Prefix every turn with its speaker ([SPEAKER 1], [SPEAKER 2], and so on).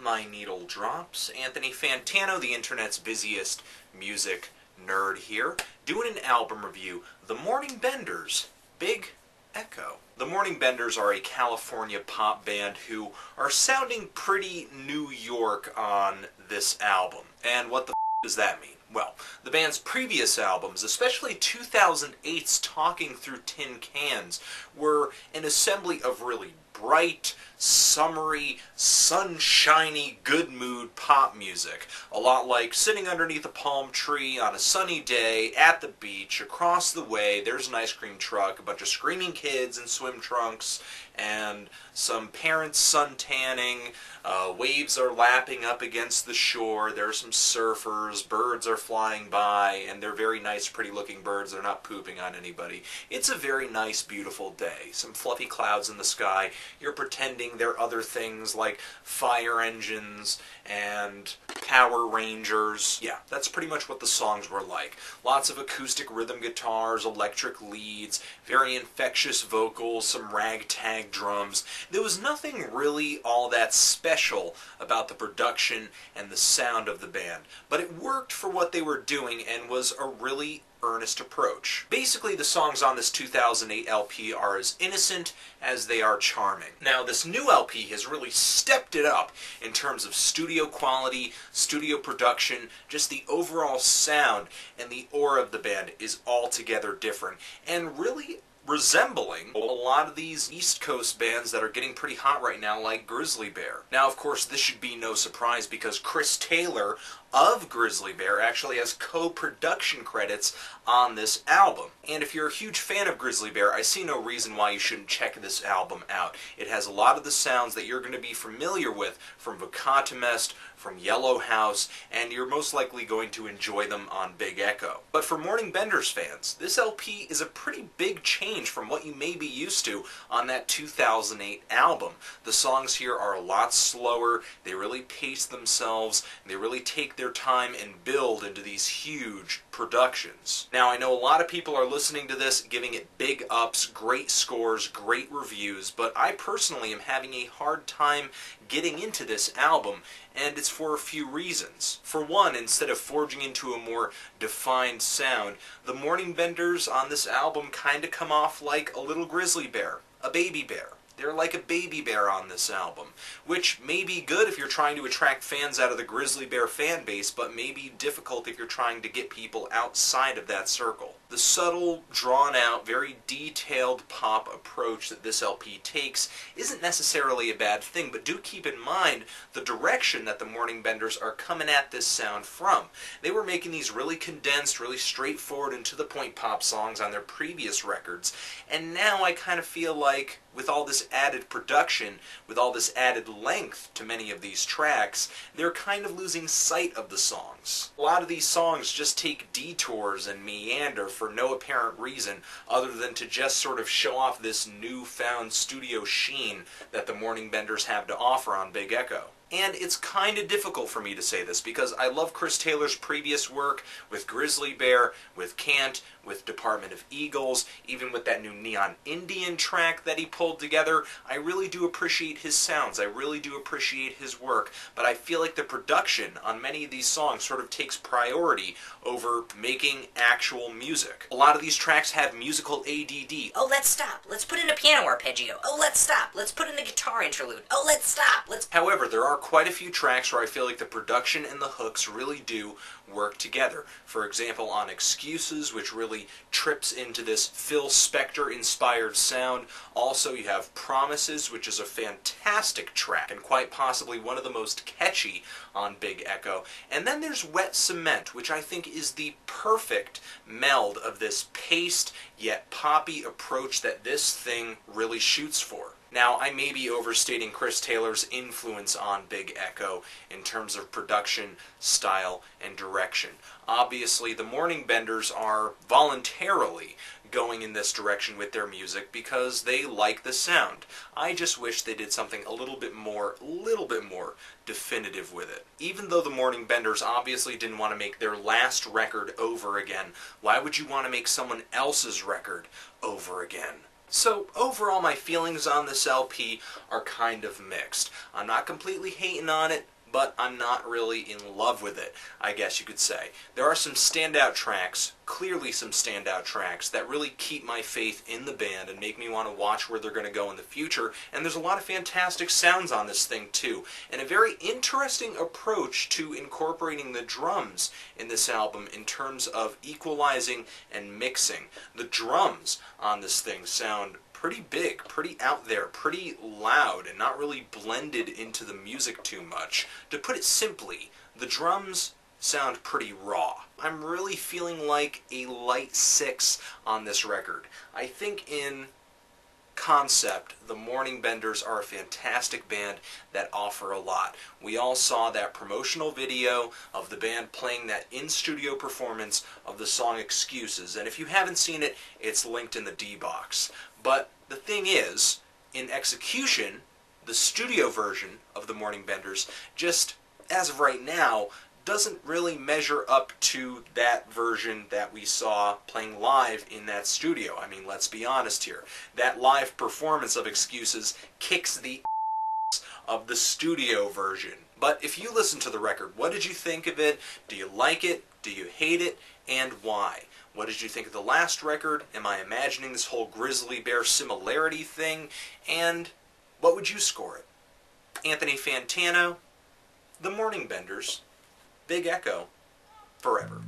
[SPEAKER 1] my needle drops. Anthony Fantano, the internet's busiest music nerd here, doing an album review, The Morning Benders, Big Echo. The Morning Benders are a California pop band who are sounding pretty New York on this album. And what the does that mean? Well, the band's previous albums, especially 2008's Talking Through Tin Cans, were an assembly of really bright, summery, sunshiny, good mood pop music. A lot like sitting underneath a palm tree on a sunny day at the beach. Across the way, there's an ice cream truck, a bunch of screaming kids in swim trunks, and some parents suntanning. Waves are lapping up against the shore. There are some surfers. Birds are flying by, and they're very nice, pretty-looking birds. They're not pooping on anybody. It's a very nice, beautiful day. Some fluffy clouds in the sky. You're pretending there are other things like fire engines and Power Rangers. Yeah, that's pretty much what the songs were like. Lots of acoustic rhythm guitars, electric leads, very infectious vocals, some ragtag drums. There was nothing really all that special about the production and the sound of the band, but it worked for what they were doing and was a really earnest approach. Basically, the songs on this 2008 LP are as innocent as they are charming. Now, this new LP has really stepped it up in terms of studio quality, studio production, just the overall sound, and the aura of the band is altogether different, and really resembling a lot of these East Coast bands that are getting pretty hot right now, like Grizzly Bear. Now, of course, this should be no surprise because Chris Taylor of Grizzly Bear actually has co-production credits on this album. And if you're a huge fan of Grizzly Bear, I see no reason why you shouldn't check this album out. It has a lot of the sounds that you're going to be familiar with from Vacatumest, from Yellow House, and you're most likely going to enjoy them on Big Echo. But for Morning Benders fans, this LP is a pretty big change from what you may be used to on that 2008 album. The songs here are a lot slower, they really pace themselves, they really take their time and build into these huge productions. Now, I know a lot of people are listening to this, giving it big ups, great scores, great reviews, but I personally am having a hard time getting into this album, and it's for a few reasons. For one, instead of forging into a more defined sound, the Morning Benders on this album kind of come off like a little grizzly bear, a baby bear. They're like a baby bear on this album, which may be good if you're trying to attract fans out of the Grizzly Bear fan base, but may be difficult if you're trying to get people outside of that circle. The subtle, drawn-out, very detailed pop approach that this LP takes isn't necessarily a bad thing, but do keep in mind the direction that the Morning Benders are coming at this sound from. They were making these really condensed, really straightforward and to-the-point pop songs on their previous records, and now I kind of feel like with all this added production, with all this added length to many of these tracks, they're kind of losing sight of the songs. A lot of these songs just take detours and meander for no apparent reason other than to just sort of show off this newfound studio sheen that the Morning Benders have to offer on Big Echo. And it's kind of difficult for me to say this because I love Chris Taylor's previous work with Grizzly Bear, with Cant, with Department of Eagles, even with that new Neon Indian track that he pulled together. I really do appreciate his sounds, I really do appreciate his work, but I feel like the production on many of these songs sort of takes priority over making actual music. A lot of these tracks have musical ADD.
[SPEAKER 2] Oh, let's stop. Let's put in a piano arpeggio. Oh, let's stop. Let's put in a guitar interlude. Oh, let's stop.
[SPEAKER 1] However, there are quite a few tracks where I feel like the production and the hooks really do work together. For example, on Excuses, which really trips into this Phil Spector-inspired sound. Also, you have Promises, which is a fantastic track, and quite possibly one of the most catchy on Big Echo. And then there's Wet Cement, which I think is the perfect meld of this paced yet poppy approach that this thing really shoots for. Now, I may be overstating Chris Taylor's influence on Big Echo in terms of production, style, and direction. Obviously, the Morning Benders are voluntarily going in this direction with their music because they like the sound. I just wish they did something a little bit more definitive with it. Even though the Morning Benders obviously didn't want to make their last record over again, why would you want to make someone else's record over again? So, overall, my feelings on this LP are kind of mixed. I'm not completely hating on it, but I'm not really in love with it, I guess you could say. There are some standout tracks, clearly some standout tracks, that really keep my faith in the band and make me want to watch where they're going to go in the future, and there's a lot of fantastic sounds on this thing too, and a very interesting approach to incorporating the drums in this album in terms of equalizing and mixing. The drums on this thing sound pretty big, pretty out there, pretty loud, and not really blended into the music too much. To put it simply, the drums sound pretty raw. I'm really feeling like a light 6 on this record. I think in concept, the Morning Benders are a fantastic band that offer a lot. We all saw that promotional video of the band playing that in-studio performance of the song Excuses, and if you haven't seen it, it's linked in the D-Box. But the thing is, in execution, the studio version of the Morning Benders, just as of right now, doesn't really measure up to that version that we saw playing live in that studio. I mean, let's be honest here. That live performance of Excuses kicks the of the studio version. But if you listen to the record, what did you think of it? Do you like it? Do you hate it? And why? What did you think of the last record? Am I imagining this whole Grizzly Bear similarity thing? And what would you score it? Anthony Fantano, The Morning Benders, Big Echo, forever.